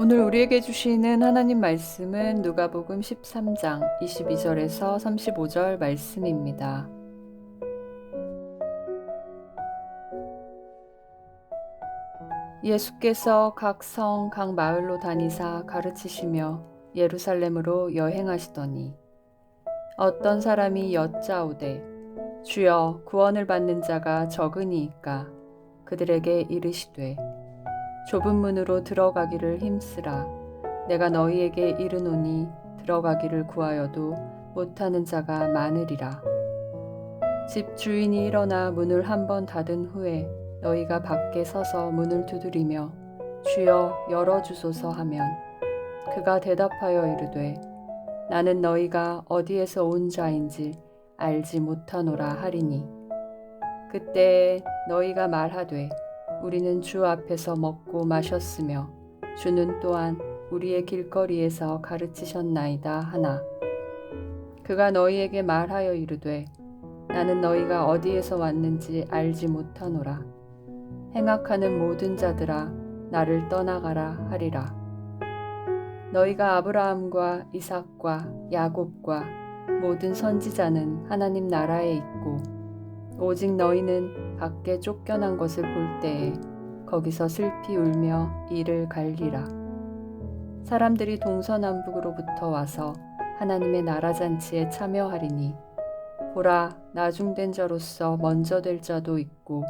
오늘 우리에게 주시는 하나님 말씀은 누가복음 13장 22절에서 35절 말씀입니다. 예수께서 각 성, 각 마을로 다니사 가르치시며 예루살렘으로 여행하시더니 어떤 사람이 여짜오되 주여 구원을 받는 자가 적으니이까 그들에게 이르시되 좁은 문으로 들어가기를 힘쓰라. 내가 너희에게 이르노니 들어가기를 구하여도 못하는 자가 많으리라. 집 주인이 일어나 문을 한번 닫은 후에 너희가 밖에 서서 문을 두드리며 주여 열어주소서 하면 그가 대답하여 이르되 나는 너희가 어디에서 온 자인지 알지 못하노라 하리니 그때에 너희가 말하되 우리는 주 앞에서 먹고 마셨으며 주는 또한 우리의 길거리에서 가르치셨나이다 하나 그가 너희에게 말하여 이르되 나는 너희가 어디에서 왔는지 알지 못하노라. 행악하는 모든 자들아 나를 떠나가라 하리라. 너희가 아브라함과 이삭과 야곱과 모든 선지자는 하나님 나라에 있고 오직 너희는 밖에 쫓겨난 것을 볼 때에 거기서 슬피 울며 이를 갈리라. 사람들이 동서남북으로부터 와서 하나님의 나라 잔치에 참여하리니 보라 나중된 자로서 먼저 될 자도 있고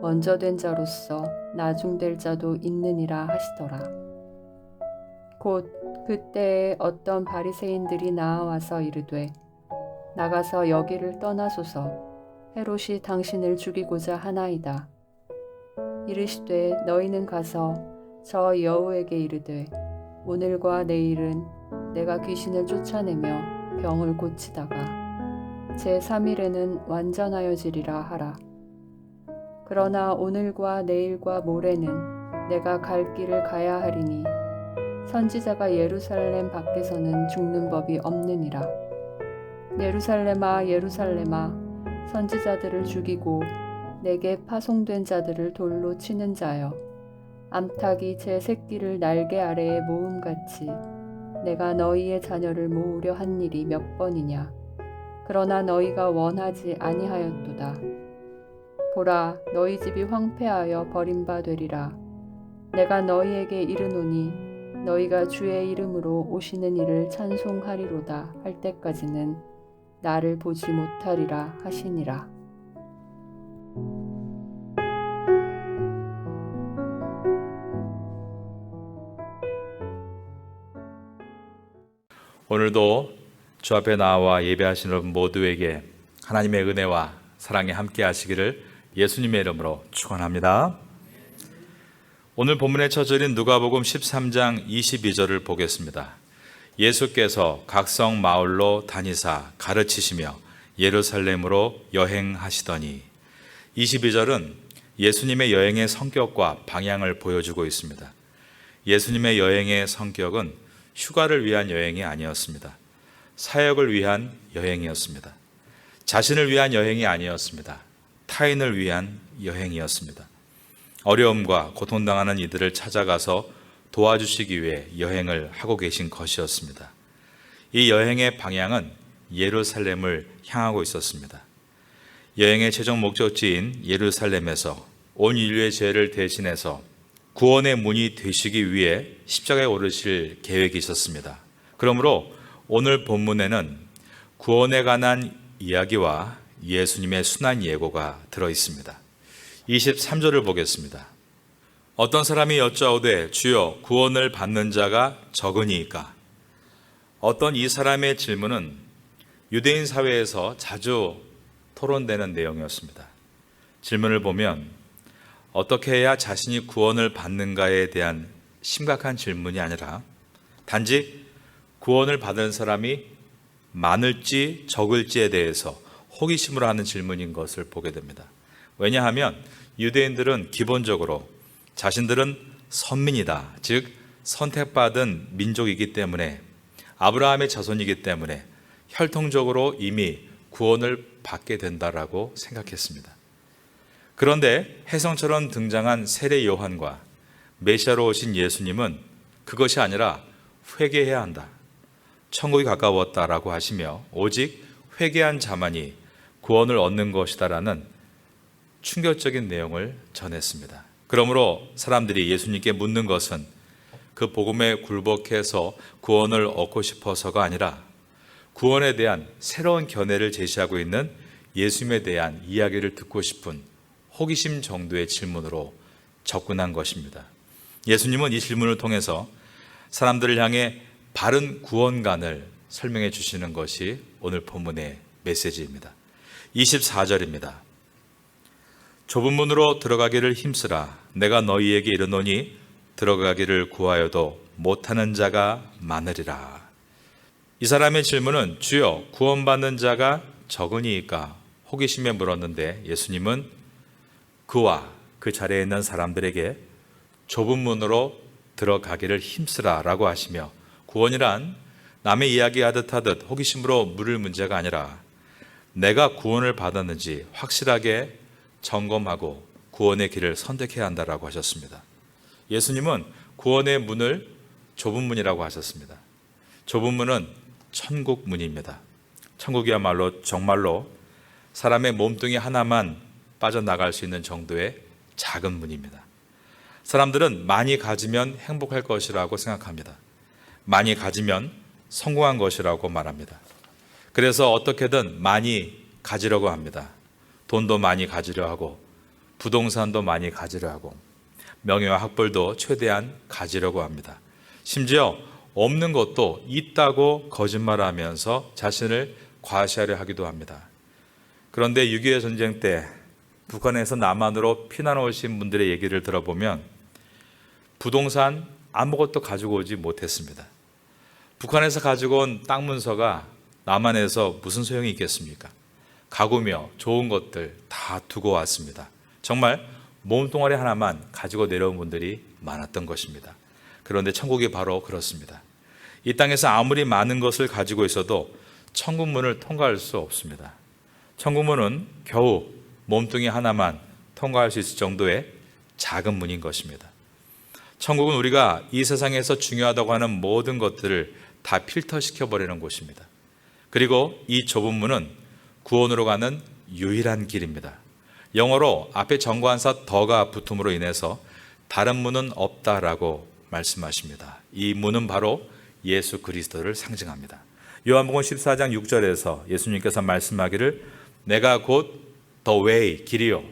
먼저 된 자로서 나중될 자도 있느니라 하시더라. 곧 그때에 어떤 바리새인들이 나와서 이르되 나가서 여기를 떠나소서. 헤롯이 당신을 죽이고자 하나이다. 이르시되 너희는 가서 저 여우에게 이르되 오늘과 내일은 내가 귀신을 쫓아내며 병을 고치다가 제3일에는 완전하여지리라 하라. 그러나 오늘과 내일과 모레는 내가 갈 길을 가야 하리니 선지자가 예루살렘 밖에서는 죽는 법이 없느니라. 예루살렘아 예루살렘아 선지자들을 죽이고 내게 파송된 자들을 돌로 치는 자여 암탉이 제 새끼를 날개 아래에 모음같이 내가 너희의 자녀를 모으려 한 일이 몇 번이냐. 그러나 너희가 원하지 아니하였도다. 보라 너희 집이 황폐하여 버림받으리라. 내가 너희에게 이르노니 너희가 주의 이름으로 오시는 이를 찬송하리로다 할 때까지는 나를 보지 못하리라 하시니라. 오늘도 주 앞에 나와 예배하시는 모두에게 하나님의 은혜와 사랑이 함께 하시기를 예수님의 이름으로 축원합니다. 오늘 본문의 첫 절인 누가복음 13장 22절을 보겠습니다. 예수께서 각성 마을로 다니사 가르치시며 예루살렘으로 여행하시더니 22절은 예수님의 여행의 성격과 방향을 보여주고 있습니다. 예수님의 여행의 성격은 휴가를 위한 여행이 아니었습니다. 사역을 위한 여행이었습니다. 자신을 위한 여행이 아니었습니다. 타인을 위한 여행이었습니다. 어려움과 고통당하는 이들을 찾아가서 도와주시기 위해 여행을 하고 계신 것이었습니다. 이 여행의 방향은 예루살렘을 향하고 있었습니다. 여행의 최종 목적지인 예루살렘에서 온 인류의 죄를 대신해서 구원의 문이 되시기 위해 십자가에 오르실 계획이 있었습니다. 그러므로 오늘 본문에는 구원에 관한 이야기와 예수님의 순환 예고가 들어 있습니다. 23절을 보겠습니다. 어떤 사람이 여짜오되 주여 구원을 받는 자가 적으니이까. 어떤 이 사람의 질문은 유대인 사회에서 자주 토론되는 내용이었습니다. 질문을 보면 어떻게 해야 자신이 구원을 받는가에 대한 심각한 질문이 아니라 단지 구원을 받은 사람이 많을지 적을지에 대해서 호기심으로 하는 질문인 것을 보게 됩니다. 왜냐하면 유대인들은 기본적으로 자신들은 선민이다, 즉 선택받은 민족이기 때문에 아브라함의 자손이기 때문에 혈통적으로 이미 구원을 받게 된다라고 생각했습니다. 그런데 혜성처럼 등장한 세례 요한과 메시아로 오신 예수님은 그것이 아니라 회개해야 한다. 천국이 가까웠다라고 하시며 오직 회개한 자만이 구원을 얻는 것이다라는 충격적인 내용을 전했습니다. 그러므로 사람들이 예수님께 묻는 것은 그 복음에 굴복해서 구원을 얻고 싶어서가 아니라 구원에 대한 새로운 견해를 제시하고 있는 예수님에 대한 이야기를 듣고 싶은 호기심 정도의 질문으로 접근한 것입니다. 예수님은 이 질문을 통해서 사람들을 향해 바른 구원관을 설명해 주시는 것이 오늘 본문의 메시지입니다. 24절입니다. 좁은 문으로 들어가기를 힘쓰라. 내가 너희에게 이르노니 들어가기를 구하여도 못하는 자가 많으리라. 이 사람의 질문은 주여 구원받는 자가 적으니까 호기심에 물었는데 예수님은 그와 그 자리에 있는 사람들에게 좁은 문으로 들어가기를 힘쓰라 라고 하시며 구원이란 남의 이야기하듯 하듯 호기심으로 물을 문제가 아니라 내가 구원을 받았는지 확실하게 점검하고 구원의 길을 선택해야 한다라고 하셨습니다. 예수님은 구원의 문을 좁은 문이라고 하셨습니다. 좁은 문은 천국 문입니다. 천국이야말로 정말로 사람의 몸뚱이 하나만 빠져나갈 수 있는 정도의 작은 문입니다. 사람들은 많이 가지면 행복할 것이라고 생각합니다. 많이 가지면 성공한 것이라고 말합니다. 그래서 어떻게든 많이 가지려고 합니다. 돈도 많이 가지려 하고 부동산도 많이 가지려 하고 명예와 학벌도 최대한 가지려고 합니다. 심지어 없는 것도 있다고 거짓말하면서 자신을 과시하려 하기도 합니다. 그런데 6.25 전쟁 때 북한에서 남한으로 피난 오신 분들의 얘기를 들어보면 부동산 아무것도 가지고 오지 못했습니다. 북한에서 가지고 온 땅 문서가 남한에서 무슨 소용이 있겠습니까? 가구며 좋은 것들 다 두고 왔습니다. 정말 몸뚱아리 하나만 가지고 내려온 분들이 많았던 것입니다. 그런데 천국이 바로 그렇습니다. 이 땅에서 아무리 많은 것을 가지고 있어도 천국문을 통과할 수 없습니다. 천국문은 겨우 몸뚱이 하나만 통과할 수 있을 정도의 작은 문인 것입니다. 천국은 우리가 이 세상에서 중요하다고 하는 모든 것들을 다 필터시켜버리는 곳입니다. 그리고 이 좁은 문은 구원으로 가는 유일한 길입니다. 영어로 앞에 정관사 더가 붙음으로 인해서 다른 문은 없다라고 말씀하십니다. 이 문은 바로 예수 그리스도를 상징합니다. 요한복음 14장 6절에서 예수님께서 말씀하기를 내가 곧 the way, 길이요,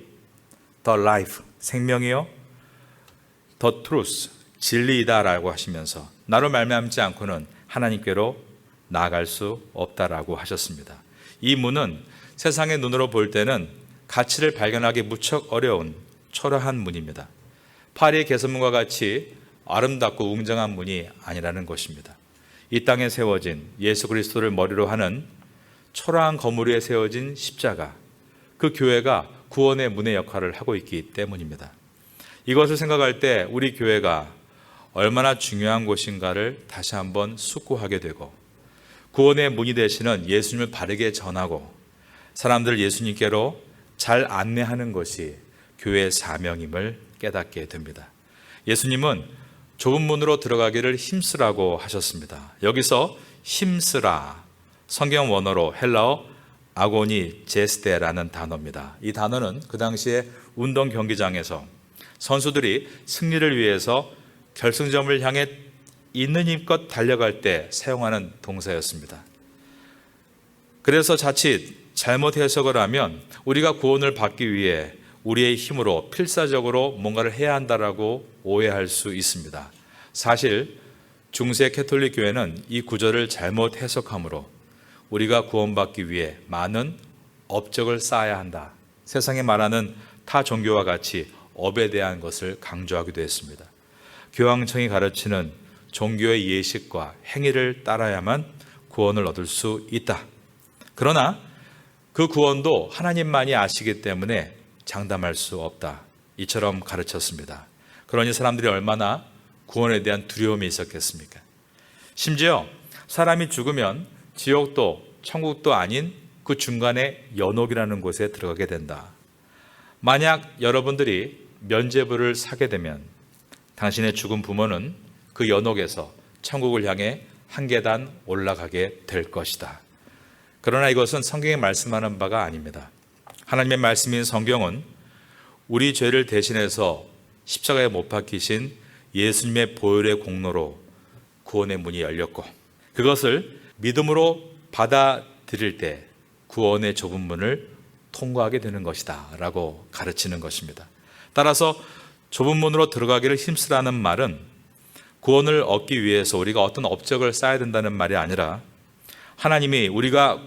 the life, 생명이요, the truth, 진리이다라고 하시면서 나로 말미암지 않고는 하나님께로 나아갈 수 없다라고 하셨습니다. 이 문은 세상의 눈으로 볼 때는 가치를 발견하기 무척 어려운 초라한 문입니다. 파리의 개선문과 같이 아름답고 웅장한 문이 아니라는 것입니다. 이 땅에 세워진 예수 그리스도를 머리로 하는 초라한 건물 위에 세워진 십자가, 그 교회가 구원의 문의 역할을 하고 있기 때문입니다. 이것을 생각할 때 우리 교회가 얼마나 중요한 곳인가를 다시 한번 숙고하게 되고 구원의 문이 되시는 예수님을 바르게 전하고 사람들을 예수님께로 잘 안내하는 것이 교회의 사명임을 깨닫게 됩니다. 예수님은 좁은 문으로 들어가기를 힘쓰라고 하셨습니다. 여기서 힘쓰라, 성경 원어로 헬라어 아고니 제스테라는 단어입니다. 이 단어는 그 당시에 운동 경기장에서 선수들이 승리를 위해서 결승점을 향해 있는 힘껏 달려갈 때 사용하는 동사였습니다. 그래서 자칫 잘못 해석을 하면 우리가 구원을 받기 위해 우리의 힘으로 필사적으로 뭔가를 해야 한다라고 오해할 수 있습니다. 사실 중세 캐톨릭 교회는 이 구절을 잘못 해석하므로 우리가 구원받기 위해 많은 업적을 쌓아야 한다. 세상에 말하는 타 종교와 같이 업에 대한 것을 강조하기도 했습니다. 교황청이 가르치는 종교의 예식과 행위를 따라야만 구원을 얻을 수 있다. 그러나 그 구원도 하나님만이 아시기 때문에 장담할 수 없다. 이처럼 가르쳤습니다. 그러니 사람들이 얼마나 구원에 대한 두려움이 있었겠습니까? 심지어 사람이 죽으면 지옥도 천국도 아닌 그 중간에 연옥이라는 곳에 들어가게 된다. 만약 여러분들이 면죄부를 사게 되면 당신의 죽은 부모는 그 연옥에서 천국을 향해 한 계단 올라가게 될 것이다. 그러나 이것은 성경에 말씀하는 바가 아닙니다. 하나님의 말씀인 성경은 우리 죄를 대신해서 십자가에 못 박히신 예수님의 보혈의 공로로 구원의 문이 열렸고, 그것을 믿음으로 받아들일 때 구원의 좁은 문을 통과하게 되는 것이다 라고 가르치는 것입니다. 따라서 좁은 문으로 들어가기를 힘쓰라는 말은 구원을 얻기 위해서 우리가 어떤 업적을 쌓아야 된다는 말이 아니라, 하나님이 우리가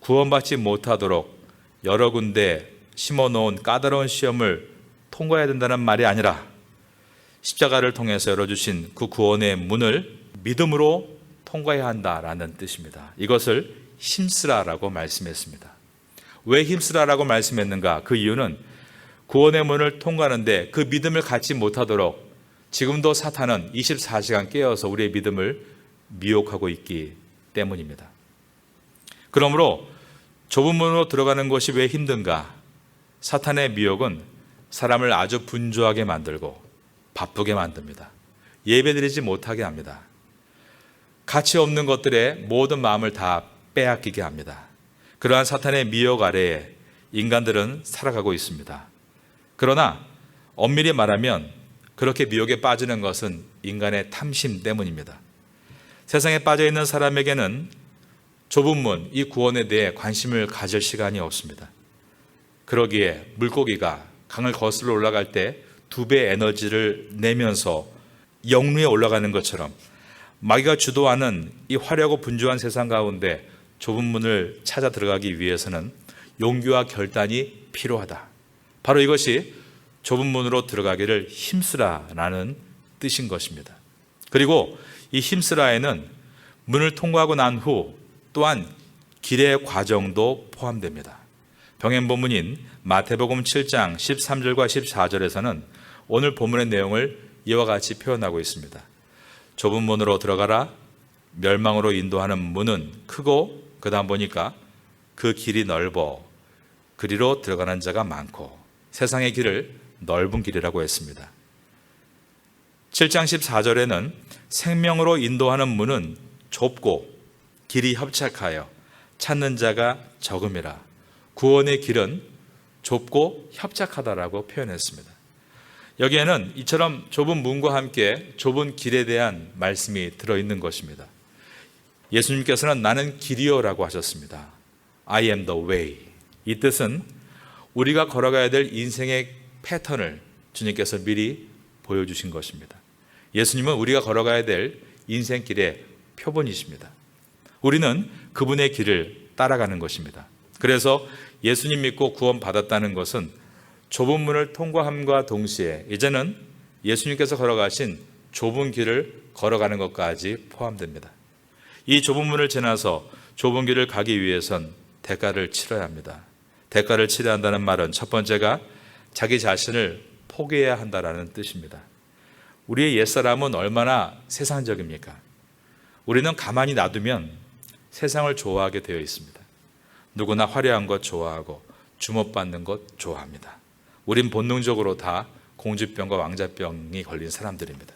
구원받지 못하도록 여러 군데 심어놓은 까다로운 시험을 통과해야 된다는 말이 아니라, 십자가를 통해서 열어주신 그 구원의 문을 믿음으로 통과해야 한다라는 뜻입니다. 이것을 힘쓰라라고 말씀했습니다. 왜 힘쓰라라고 말씀했는가? 그 이유는 구원의 문을 통과하는데 그 믿음을 갖지 못하도록 지금도 사탄은 24시간 깨어서 우리의 믿음을 미혹하고 있기 때문입니다. 그러므로 좁은 문으로 들어가는 것이 왜 힘든가? 사탄의 미혹은 사람을 아주 분주하게 만들고 바쁘게 만듭니다. 예배드리지 못하게 합니다. 가치 없는 것들에 모든 마음을 다 빼앗기게 합니다. 그러한 사탄의 미혹 아래에 인간들은 살아가고 있습니다. 그러나 엄밀히 말하면 그렇게 미혹에 빠지는 것은 인간의 탐심 때문입니다. 세상에 빠져있는 사람에게는 좁은 문, 이 구원에 대해 관심을 가질 시간이 없습니다. 그러기에 물고기가 강을 거슬러 올라갈 때 2배 에너지를 내면서 영루에 올라가는 것처럼 마귀가 주도하는 이 화려하고 분주한 세상 가운데 좁은 문을 찾아 들어가기 위해서는 용기와 결단이 필요하다. 바로 이것이 좁은 문으로 들어가기를 힘쓰라라는 뜻인 것입니다. 그리고 이 힘쓰라에는 문을 통과하고 난 후 또한 길의 과정도 포함됩니다. 병행 본문인 마태복음 7장 13절과 14절에서는 오늘 본문의 내용을 이와 같이 표현하고 있습니다. 좁은 문으로 들어가라. 멸망으로 인도하는 문은 크고, 그 다음 보니까 그 길이 넓어 그리로 들어가는 자가 많고, 세상의 길을 넓은 길이라고 했습니다. 7장 14절에는 생명으로 인도하는 문은 좁고 길이 협착하여 찾는 자가 적음이라. 구원의 길은 좁고 협착하다라고 표현했습니다. 여기에는 이처럼 좁은 문과 함께 좁은 길에 대한 말씀이 들어있는 것입니다. 예수님께서는 나는 길이요라고 하셨습니다. I am the way. 이 뜻은 우리가 걸어가야 될 인생의 패턴을 주님께서 미리 보여주신 것입니다. 예수님은 우리가 걸어가야 될 인생길의 표본이십니다. 우리는 그분의 길을 따라가는 것입니다. 그래서 예수님 믿고 구원받았다는 것은 좁은 문을 통과함과 동시에 이제는 예수님께서 걸어가신 좁은 길을 걸어가는 것까지 포함됩니다. 이 좁은 문을 지나서 좁은 길을 가기 위해선 대가를 치러야 합니다. 대가를 치러야 한다는 말은 첫 번째가 자기 자신을 포기해야 한다는 뜻입니다. 우리의 옛사람은 얼마나 세상적입니까? 우리는 가만히 놔두면 세상을 좋아하게 되어 있습니다. 누구나 화려한 것 좋아하고 주목받는 것 좋아합니다. 우린 본능적으로 다 공주병과 왕자병이 걸린 사람들입니다.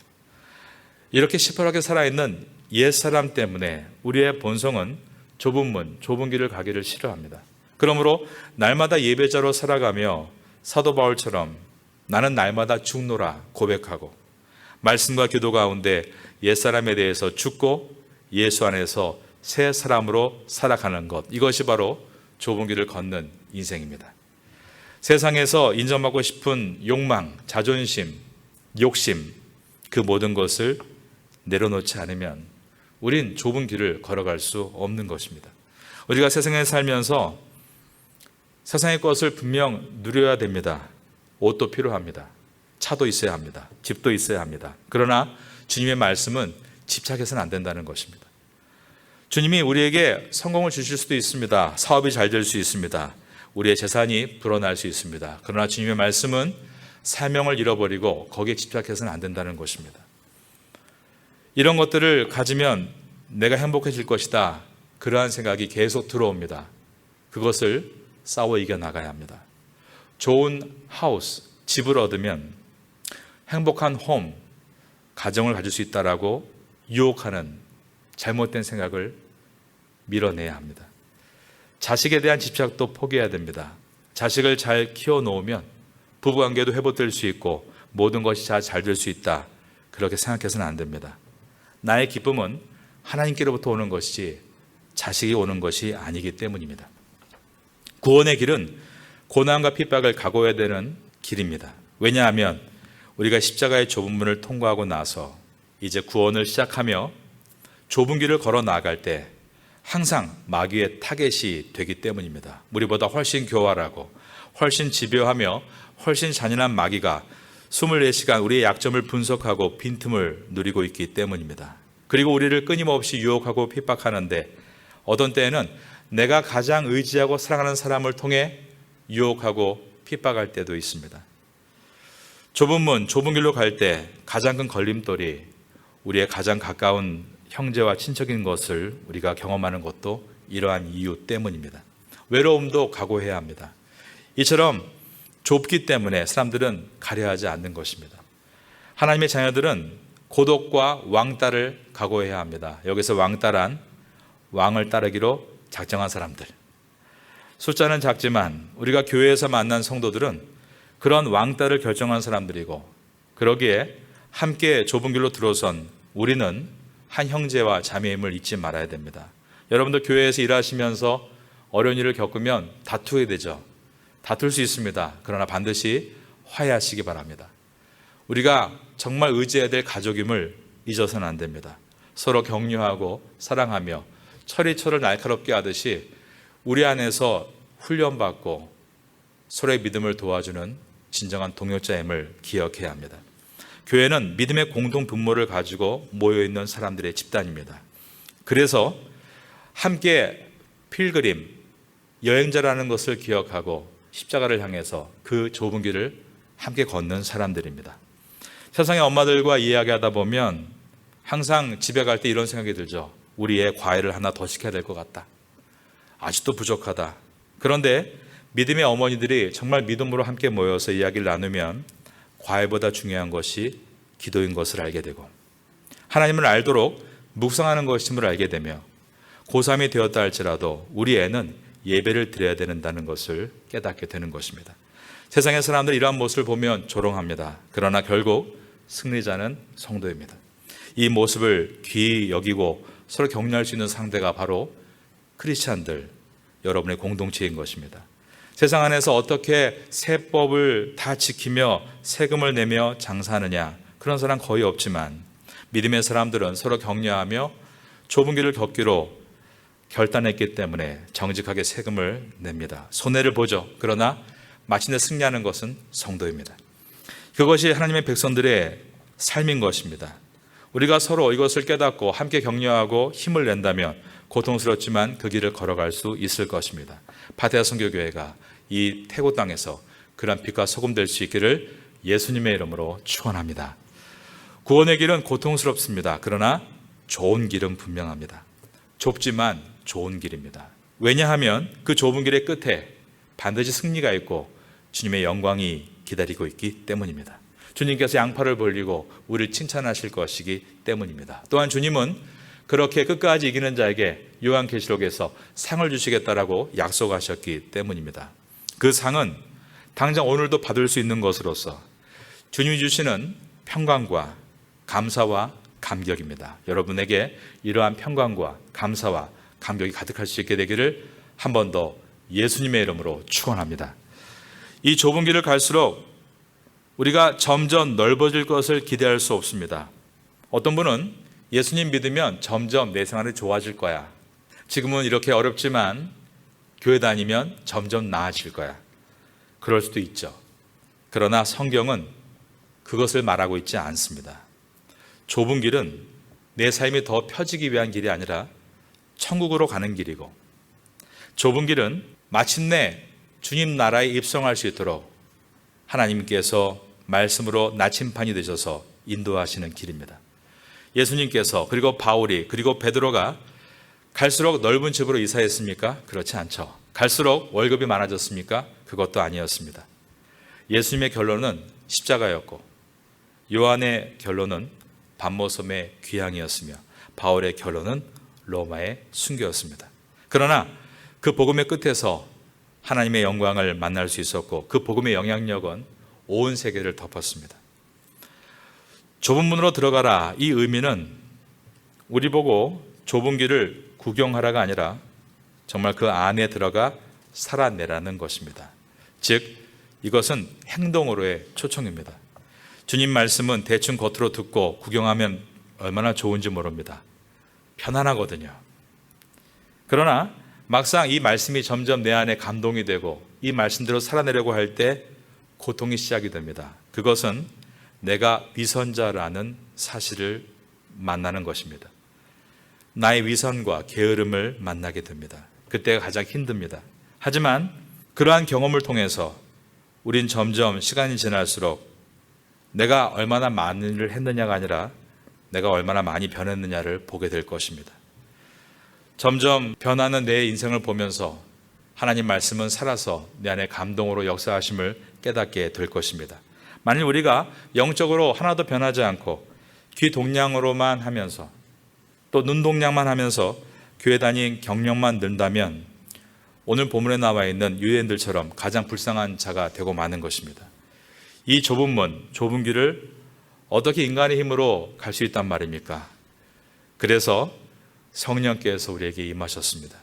이렇게 시퍼렇게 살아있는 옛사람 때문에 우리의 본성은 좁은 문, 좁은 길을 가기를 싫어합니다. 그러므로 날마다 예배자로 살아가며 사도 바울처럼 나는 날마다 죽노라 고백하고 말씀과 기도 가운데 옛사람에 대해서 죽고 예수 안에서 새 사람으로 살아가는 것, 이것이 바로 좁은 길을 걷는 인생입니다. 세상에서 인정받고 싶은 욕망, 자존심, 욕심, 그 모든 것을 내려놓지 않으면 우린 좁은 길을 걸어갈 수 없는 것입니다. 우리가 세상에 살면서 세상의 것을 분명 누려야 됩니다. 옷도 필요합니다. 차도 있어야 합니다. 집도 있어야 합니다. 그러나 주님의 말씀은 집착해서는 안 된다는 것입니다. 주님이 우리에게 성공을 주실 수도 있습니다. 사업이 잘 될 수 있습니다. 우리의 재산이 불어날 수 있습니다. 그러나 주님의 말씀은 사명을 잃어버리고 거기에 집착해서는 안 된다는 것입니다. 이런 것들을 가지면 내가 행복해질 것이다. 그러한 생각이 계속 들어옵니다. 그것을 싸워 이겨나가야 합니다. 좋은 하우스, 집을 얻으면 행복한 홈, 가정을 가질 수 있다라고 유혹하는 잘못된 생각을 밀어내야 합니다. 자식에 대한 집착도 포기해야 됩니다. 자식을 잘 키워놓으면 부부관계도 회복될 수 있고 모든 것이 잘 될 수 있다. 그렇게 생각해서는 안 됩니다. 나의 기쁨은 하나님께로부터 오는 것이지 자식이 오는 것이 아니기 때문입니다. 구원의 길은 고난과 핍박을 각오해야 되는 길입니다. 왜냐하면 우리가 십자가의 좁은 문을 통과하고 나서 이제 구원을 시작하며 좁은 길을 걸어 나아갈 때 항상 마귀의 타겟이 되기 때문입니다. 우리보다 훨씬 교활하고 훨씬 집요하며 훨씬 잔인한 마귀가 24시간 우리의 약점을 분석하고 빈틈을 누리고 있기 때문입니다. 그리고 우리를 끊임없이 유혹하고 핍박하는데 어떤 때에는 내가 가장 의지하고 사랑하는 사람을 통해 유혹하고 핍박할 때도 있습니다. 좁은 문, 좁은 길로 갈 때 가장 큰 걸림돌이 우리의 가장 가까운 형제와 친척인 것을 우리가 경험하는 것도 이러한 이유 때문입니다. 외로움도 각오해야 합니다. 이처럼 좁기 때문에 사람들은 가려하지 않는 것입니다. 하나님의 자녀들은 고독과 왕따를 각오해야 합니다. 여기서 왕따란 왕을 따르기로 작정한 사람들. 숫자는 작지만 우리가 교회에서 만난 성도들은 그런 왕따를 결정한 사람들이고, 그러기에 함께 좁은 길로 들어선 우리는 한 형제와 자매임을 잊지 말아야 됩니다. 여러분도 교회에서 일하시면서 어려운 일을 겪으면 다투게 되죠. 다툴 수 있습니다. 그러나 반드시 화해하시기 바랍니다. 우리가 정말 의지해야 될 가족임을 잊어서는 안 됩니다. 서로 격려하고 사랑하며 철이 날카롭게 하듯이 우리 안에서 훈련받고 서로의 믿음을 도와주는 진정한 동역자임을 기억해야 합니다. 교회는 믿음의 공동 분모를 가지고 모여있는 사람들의 집단입니다. 그래서 함께 필그림, 여행자라는 것을 기억하고 십자가를 향해서 그 좁은 길을 함께 걷는 사람들입니다. 세상의 엄마들과 이야기하다 보면 항상 집에 갈 때 이런 생각이 들죠. 우리의 과일을 하나 더 시켜야 될 것 같다. 아직도 부족하다. 그런데 믿음의 어머니들이 정말 믿음으로 함께 모여서 이야기를 나누면 과일보다 중요한 것이 기도인 것을 알게 되고, 하나님을 알도록 묵상하는 것임을 알게 되며, 고3이 되었다 할지라도 우리 애는 예배를 드려야 된다는 것을 깨닫게 되는 것입니다. 세상의 사람들 이러한 모습을 보면 조롱합니다. 그러나 결국 승리자는 성도입니다. 이 모습을 귀히 여기고 서로 격려할 수 있는 상대가 바로 크리스찬들, 여러분의 공동체인 것입니다. 세상 안에서 어떻게 세법을 다 지키며 세금을 내며 장사하느냐, 그런 사람 거의 없지만 믿음의 사람들은 서로 격려하며 좁은 길을 걷기로 결단했기 때문에 정직하게 세금을 냅니다. 손해를 보죠. 그러나 마침내 승리하는 것은 성도입니다. 그것이 하나님의 백성들의 삶인 것입니다. 우리가 서로 이것을 깨닫고 함께 격려하고 힘을 낸다면 고통스럽지만 그 길을 걸어갈 수 있을 것입니다. 파테아 선교교회가 이 태고 땅에서 그런 빛과 소금 될 수 있기를 예수님의 이름으로 축원합니다. 구원의 길은 고통스럽습니다. 그러나 좋은 길은 분명합니다. 좁지만 좋은 길입니다. 왜냐하면 그 좁은 길의 끝에 반드시 승리가 있고 주님의 영광이 기다리고 있기 때문입니다. 주님께서 양팔을 벌리고 우리를 칭찬하실 것이기 때문입니다. 또한 주님은 그렇게 끝까지 이기는 자에게 요한계시록에서 상을 주시겠다라고 약속하셨기 때문입니다. 그 상은 당장 오늘도 받을 수 있는 것으로서 주님이 주시는 평강과 감사와 감격입니다. 여러분에게 이러한 평강과 감사와 감격이 가득할 수 있게 되기를 한 번 더 예수님의 이름으로 축원합니다. 이 좁은 길을 갈수록 우리가 점점 넓어질 것을 기대할 수 없습니다. 어떤 분은 예수님 믿으면 점점 내 생활이 좋아질 거야. 지금은 이렇게 어렵지만 교회 다니면 점점 나아질 거야. 그럴 수도 있죠. 그러나 성경은 그것을 말하고 있지 않습니다. 좁은 길은 내 삶이 더 펴지기 위한 길이 아니라 천국으로 가는 길이고, 좁은 길은 마침내 주님 나라에 입성할 수 있도록 하나님께서 말씀으로 나침판이 되셔서 인도하시는 길입니다. 예수님께서 그리고 바울이 그리고 베드로가 갈수록 넓은 집으로 이사했습니까? 그렇지 않죠. 갈수록 월급이 많아졌습니까? 그것도 아니었습니다. 예수님의 결론은 십자가였고 요한의 결론은 반모섬의 귀향이었으며 바울의 결론은 로마의 순교였습니다. 그러나 그 복음의 끝에서 하나님의 영광을 만날 수 있었고 그 복음의 영향력은 온 세계를 덮었습니다. 좁은 문으로 들어가라, 이 의미는 우리 보고 좁은 길을 구경하라가 아니라 정말 그 안에 들어가 살아내라는 것입니다. 즉 이것은 행동으로의 초청입니다. 주님 말씀은 대충 겉으로 듣고 구경하면 얼마나 좋은지 모릅니다. 편안하거든요. 그러나 막상 이 말씀이 점점 내 안에 감동이 되고 이 말씀대로 살아내려고 할 때 고통이 시작이 됩니다. 그것은 내가 위선자라는 사실을 만나는 것입니다. 나의 위선과 게으름을 만나게 됩니다. 그때가 가장 힘듭니다. 하지만 그러한 경험을 통해서 우린 점점 시간이 지날수록 내가 얼마나 많은 일을 했느냐가 아니라 내가 얼마나 많이 변했느냐를 보게 될 것입니다. 점점 변하는 내 인생을 보면서 하나님 말씀은 살아서 내 안에 감동으로 역사하심을 깨닫게 될 것입니다. 만일 우리가 영적으로 하나도 변하지 않고 귀 동냥으로만 하면서 또 눈 동냥만 하면서 교회 다닌 경력만 는다면 오늘 본문에 나와 있는 유대인들처럼 가장 불쌍한 자가 되고 마는 것입니다. 이 좁은 문, 좁은 길을 어떻게 인간의 힘으로 갈 수 있단 말입니까? 그래서 성령께서 우리에게 임하셨습니다.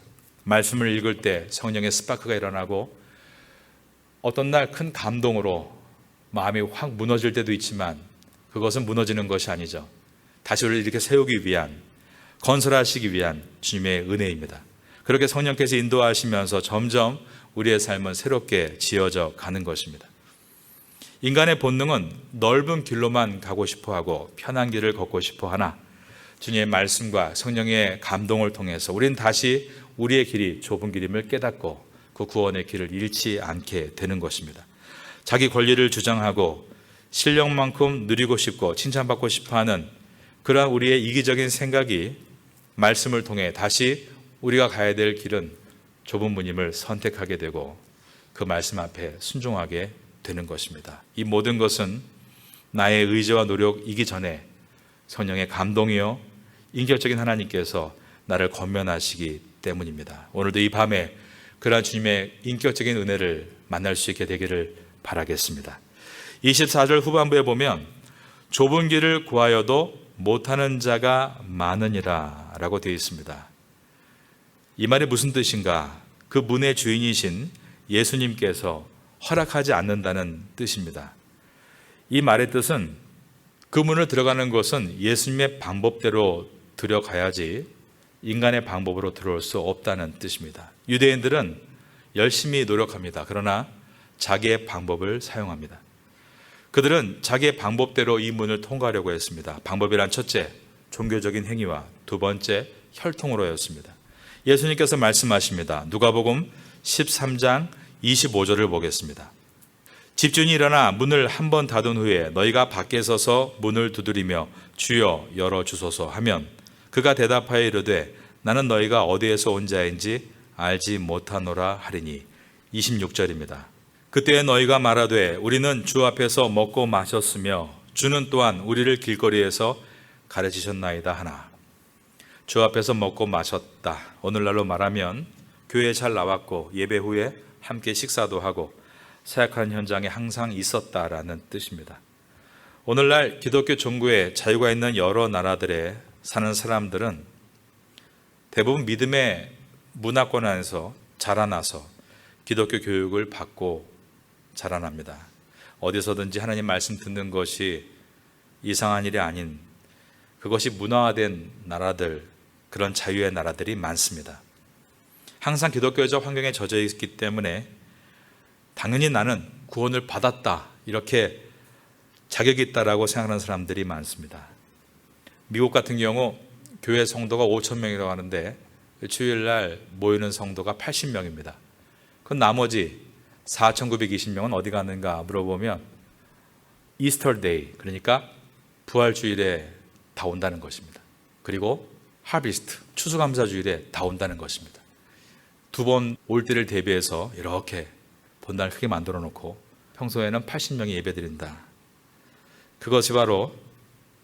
말씀을 읽을 때 성령의 스파크가 일어나고 어떤 날 큰 감동으로 마음이 확 무너질 때도 있지만 그것은 무너지는 것이 아니죠. 다시 우리를 이렇게 세우기 위한, 건설하시기 위한 주님의 은혜입니다. 그렇게 성령께서 인도하시면서 점점 우리의 삶은 새롭게 지어져 가는 것입니다. 인간의 본능은 넓은 길로만 가고 싶어하고 편한 길을 걷고 싶어하나 주님의 말씀과 성령의 감동을 통해서 우리는 다시 우리의 길이 좁은 길임을 깨닫고 그 구원의 길을 잃지 않게 되는 것입니다. 자기 권리를 주장하고 실력만큼 누리고 싶고 칭찬받고 싶어하는 그러한 우리의 이기적인 생각이 말씀을 통해 다시 우리가 가야 될 길은 좁은 문임을 선택하게 되고 그 말씀 앞에 순종하게 되는 것입니다. 이 모든 것은 나의 의지와 노력이기 전에 성령의 감동이요 인격적인 하나님께서 나를 권면하시기 때문입니다. 오늘도 이 밤에 그러한 주님의 인격적인 은혜를 만날 수 있게 되기를 바라겠습니다. 24절 후반부에 보면 좁은 길을 구하여도 못하는 자가 많으니라 라고 되어 있습니다. 이 말이 무슨 뜻인가? 그 문의 주인이신 예수님께서 허락하지 않는다는 뜻입니다. 이 말의 뜻은 그 문을 들어가는 것은 예수님의 방법대로 들어가야지 인간의 방법으로 들어올 수 없다는 뜻입니다. 유대인들은 열심히 노력합니다. 그러나 자기의 방법을 사용합니다. 그들은 자기의 방법대로 이 문을 통과하려고 했습니다. 방법이란 첫째, 종교적인 행위와 두 번째, 혈통으로였습니다. 예수님께서 말씀하십니다. 누가복음 13장 25절을 보겠습니다. 집주인이 일어나 문을 한 번 닫은 후에 너희가 밖에 서서 문을 두드리며 주여 열어주소서 하면 그가 대답하여 이르되 나는 너희가 어디에서 온 자인지 알지 못하노라 하리니. 26절입니다. 그때 너희가 말하되 우리는 주 앞에서 먹고 마셨으며 주는 또한 우리를 길거리에서 가르치셨나이다 하나. 주 앞에서 먹고 마셨다. 오늘날로 말하면 교회에 잘 나왔고 예배 후에 함께 식사도 하고 사역하는 현장에 항상 있었다라는 뜻입니다. 오늘날 기독교 종교에 자유가 있는 여러 나라들에 사는 사람들은 대부분 믿음의 문화권 안에서 자라나서 기독교 교육을 받고 자라납니다. 어디서든지 하나님 말씀 듣는 것이 이상한 일이 아닌 그것이 문화화된 나라들, 그런 자유의 나라들이 많습니다. 항상 기독교적 환경에 젖어 있기 때문에 당연히 나는 구원을 받았다 이렇게 자격이 있다라고 생각하는 사람들이 많습니다. 미국 같은 경우 교회 성도가 5,000명이라고 하는데 주일날 모이는 성도가 80명입니다. 그 나머지 4,920명은 어디 가는가 물어보면 이스터 데이, 그러니까 부활주일에 다 온다는 것입니다. 그리고 하비스트, 추수감사주일에 다 온다는 것입니다. 두 번 올 때를 대비해서 이렇게 본당을 크게 만들어 놓고 평소에는 80명이 예배드린다. 그것이 바로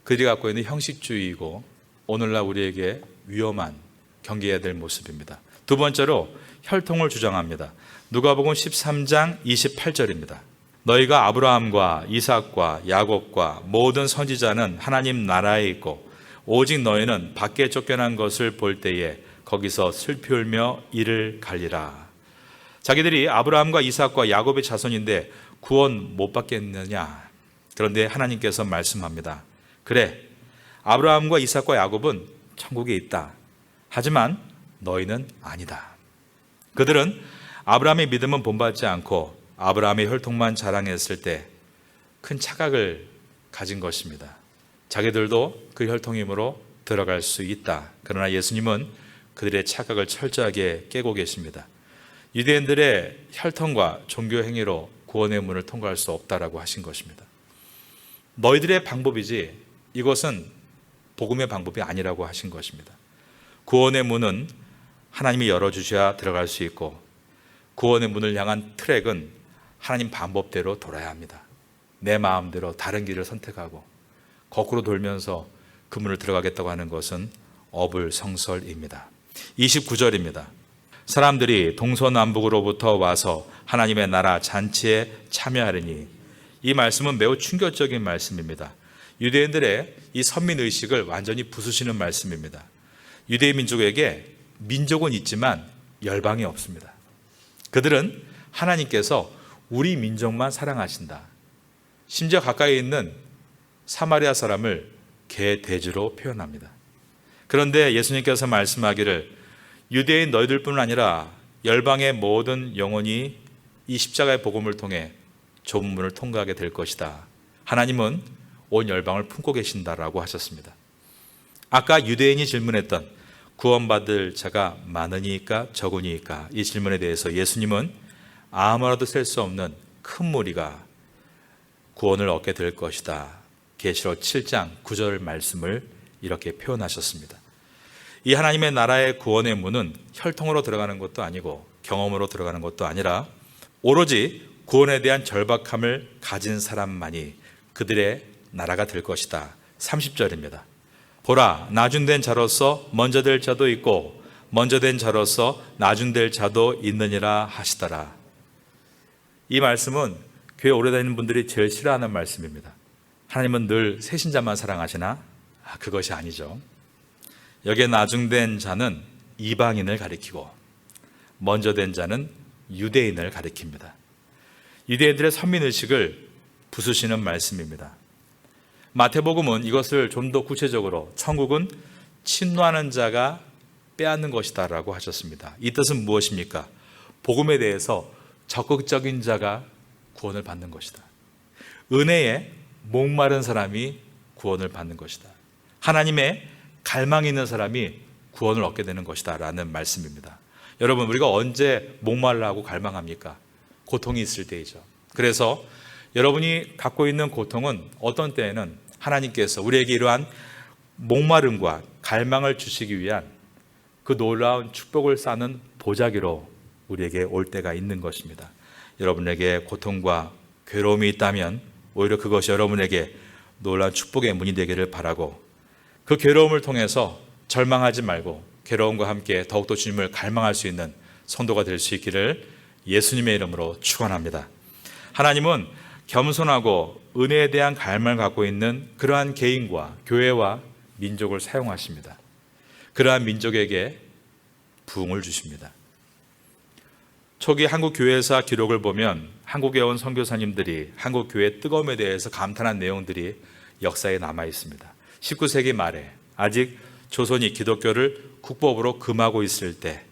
그들이 갖고 있는 형식주의이고 오늘날 우리에게 위험한 경계해야 될 모습입니다. 두 번째로 혈통을 주장합니다. 누가복음 13장 28절입니다. 너희가 아브라함과 이삭과 야곱과 모든 선지자는 하나님 나라에 있고 오직 너희는 밖에 쫓겨난 것을 볼 때에 거기서 슬피 울며 이를 갈리라. 자기들이 아브라함과 이삭과 야곱의 자손인데 구원 못 받겠느냐? 그런데 하나님께서 말씀합니다. 그래, 아브라함과 이삭과 야곱은 천국에 있다. 하지만 너희는 아니다. 그들은 아브라함의 믿음은 본받지 않고 아브라함의 혈통만 자랑했을 때 큰 착각을 가진 것입니다. 자기들도 그 혈통임으로 들어갈 수 있다. 그러나 예수님은 그들의 착각을 철저하게 깨고 계십니다. 유대인들의 혈통과 종교 행위로 구원의 문을 통과할 수 없다라고 하신 것입니다. 너희들의 방법이지 이것은 복음의 방법이 아니라고 하신 것입니다. 구원의 문은 하나님이 열어주셔야 들어갈 수 있고 구원의 문을 향한 트랙은 하나님 방법대로 돌아야 합니다. 내 마음대로 다른 길을 선택하고 거꾸로 돌면서 그 문을 들어가겠다고 하는 것은 어불성설입니다. 29절입니다. 사람들이 동서남북으로부터 와서 하나님의 나라 잔치에 참여하리니, 이 말씀은 매우 충격적인 말씀입니다. 유대인들의 이 선민의식을 완전히 부수시는 말씀입니다. 유대인 민족에게 민족은 있지만 열방이 없습니다. 그들은 하나님께서 우리 민족만 사랑하신다. 심지어 가까이 있는 사마리아 사람을 개돼지로 표현합니다. 그런데 예수님께서 말씀하기를 유대인 너희들뿐 아니라 열방의 모든 영혼이 이 십자가의 복음을 통해 좁은 문을 통과하게 될 것이다. 하나님은 온 열방을 품고 계신다라고 하셨습니다. 아까 유대인이 질문했던 구원받을 자가 많으니까 적으니까, 이 질문에 대해서 예수님은 아무라도 셀 수 없는 큰 무리가 구원을 얻게 될 것이다. 계시록 7장 9절 말씀을 이렇게 표현하셨습니다. 이 하나님의 나라의 구원의 문은 혈통으로 들어가는 것도 아니고 경험으로 들어가는 것도 아니라 오로지 구원에 대한 절박함을 가진 사람만이 그들의 나라가 될 것이다. 30절입니다. 보라, 나중된 자로서 먼저 될 자도 있고 먼저 된 자로서 나중될 자도 있느니라 하시더라. 이 말씀은 교회 오래 다니는 분들이 제일 싫어하는 말씀입니다. 하나님은 늘 새신자만 사랑하시나? 그것이 아니죠. 여기에 나중된 자는 이방인을 가리키고 먼저 된 자는 유대인을 가리킵니다. 유대인들의 선민의식을 부수시는 말씀입니다. 마태복음은 이것을 좀 더 구체적으로 천국은 침노하는 자가 빼앗는 것이다 라고 하셨습니다. 이 뜻은 무엇입니까? 복음에 대해서 적극적인 자가 구원을 받는 것이다. 은혜에 목마른 사람이 구원을 받는 것이다. 하나님의 갈망이 있는 사람이 구원을 얻게 되는 것이다 라는 말씀입니다. 여러분, 우리가 언제 목말라하고 갈망합니까? 고통이 있을 때이죠. 그래서 여러분이 갖고 있는 고통은 어떤 때에는 하나님께서 우리에게 이러한 목마름과 갈망을 주시기 위한 그 놀라운 축복을 쌓는 보자기로 우리에게 올 때가 있는 것입니다. 여러분에게 고통과 괴로움이 있다면 오히려 그것이 여러분에게 놀라운 축복의 문이 되기를 바라고, 그 괴로움을 통해서 절망하지 말고 괴로움과 함께 더욱더 주님을 갈망할 수 있는 성도가 될 수 있기를 예수님의 이름으로 축원합니다. 하나님은 겸손하고 은혜에 대한 갈망을 갖고 있는 그러한 개인과 교회와 민족을 사용하십니다. 그러한 민족에게 부흥을 주십니다. 초기 한국 교회사 기록을 보면 한국에 온 선교사님들이 한국 교회의 뜨거움에 대해서 감탄한 내용들이 역사에 남아 있습니다. 19세기 말에 아직 조선이 기독교를 국법으로 금하고 있을 때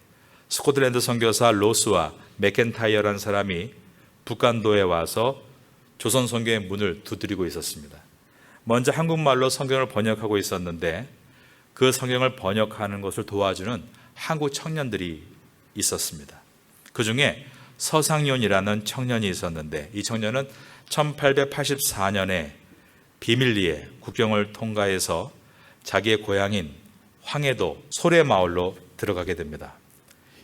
스코틀랜드 선교사 로스와 맥켄타이어라는 사람이 북간도에 와서 조선 선교의 문을 두드리고 있었습니다. 먼저 한국말로 성경을 번역하고 있었는데 그 성경을 번역하는 것을 도와주는 한국 청년들이 있었습니다. 그 중에 서상윤이라는 청년이 있었는데 이 청년은 1884년에 비밀리에 국경을 통과해서 자기의 고향인 황해도 소래마을로 들어가게 됩니다.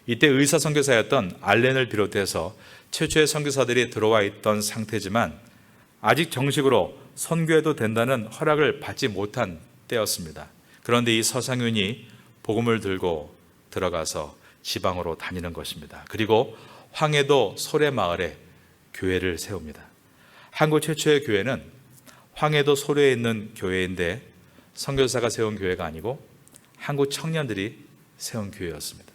이때 의사 선교사였던 알렌을 비롯해서 최초의 선교사들이 들어와 있던 상태지만 아직 정식으로 선교해도 된다는 허락을 받지 못한 때였습니다. 그런데 이 서상윤이 복음을 들고 들어가서 지방으로 다니는 것입니다. 그리고 황해도 소래마을에 교회를 세웁니다. 한국 최초의 교회는 황해도 소래에 있는 교회인데 선교사가 세운 교회가 아니고 한국 청년들이 세운 교회였습니다.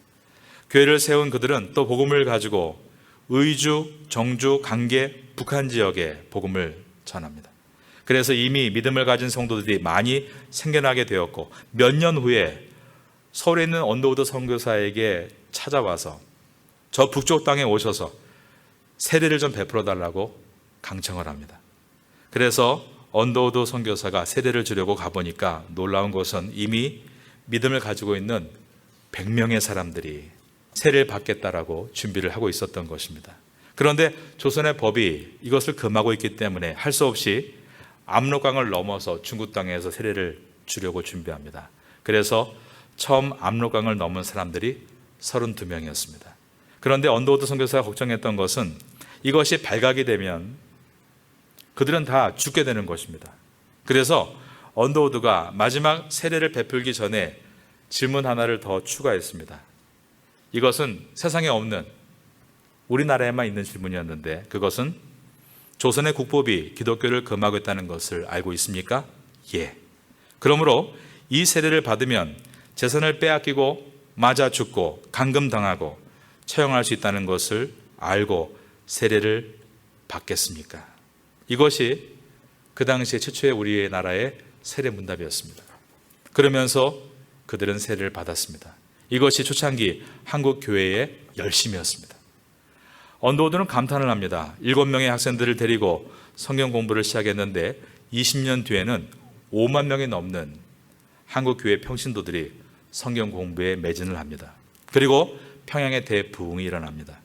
교회를 세운 그들은 또 복음을 가지고 의주, 정주, 강계, 북한 지역에 복음을 전합니다. 그래서 이미 믿음을 가진 성도들이 많이 생겨나게 되었고 몇 년 후에 서울에 있는 언더우드 선교사에게 찾아와서 저 북쪽 땅에 오셔서 세례를 좀 베풀어 달라고 강청을 합니다. 그래서 언더우드 선교사가 세례를 주려고 가보니까 놀라운 것은 이미 믿음을 가지고 있는 100명의 사람들이 세례를 받겠다라고 준비를 하고 있었던 것입니다. 그런데 조선의 법이 이것을 금하고 있기 때문에 할 수 없이 압록강을 넘어서 중국 땅에서 세례를 주려고 준비합니다. 그래서 처음 압록강을 넘은 사람들이 32명이었습니다. 그런데 언더우드 선교사가 걱정했던 것은 이것이 발각이 되면 그들은 다 죽게 되는 것입니다. 그래서 언더우드가 마지막 세례를 베풀기 전에 질문 하나를 더 추가했습니다. 이것은 세상에 없는 우리나라에만 있는 질문이었는데 그것은 조선의 국법이 기독교를 금하고 있다는 것을 알고 있습니까? 예. 그러므로 이 세례를 받으면 재산을 빼앗기고 맞아 죽고 감금당하고 처형할 수 있다는 것을 알고 세례를 받겠습니까? 이것이 그 당시에 최초의 우리의 나라의 세례 문답이었습니다. 그러면서 그들은 세례를 받았습니다. 이것이 초창기 한국 교회의 열심이었습니다. 언더우드는 감탄을 합니다. 7명의 학생들을 데리고 성경 공부를 시작했는데 20년 뒤에는 5만 명이 넘는 한국 교회 평신도들이 성경 공부에 매진을 합니다. 그리고 평양에 대부흥이 일어납니다.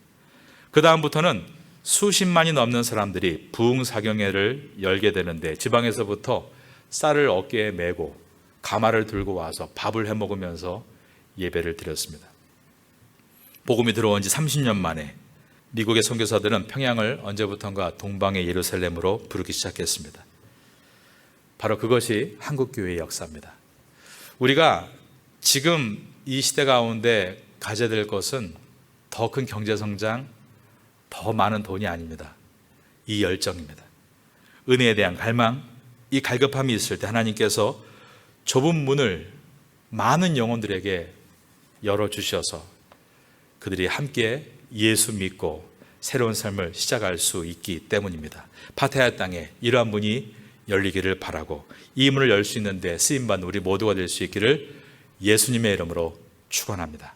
그 다음부터는 수십만이 넘는 사람들이 부흥사경회를 열게 되는데 지방에서부터 쌀을 어깨에 메고 가마를 들고 와서 밥을 해먹으면서 예배를 드렸습니다. 복음이 들어온 지 30년 만에 미국의 선교사들은 평양을 언제부턴가 동방의 예루살렘으로 부르기 시작했습니다. 바로 그것이 한국교회의 역사입니다. 우리가 지금 이 시대 가운데 가져야 될 것은 더 큰 경제성장, 더 많은 돈이 아닙니다. 이 열정입니다. 은혜에 대한 갈망, 이 갈급함이 있을 때 하나님께서 좁은 문을 많은 영혼들에게 열어주셔서 그들이 함께 예수 믿고 새로운 삶을 시작할 수 있기 때문입니다. 파타야 땅에 이러한 문이 열리기를 바라고 이 문을 열 수 있는데 쓰임받는 우리 모두가 될 수 있기를 예수님의 이름으로 축원합니다.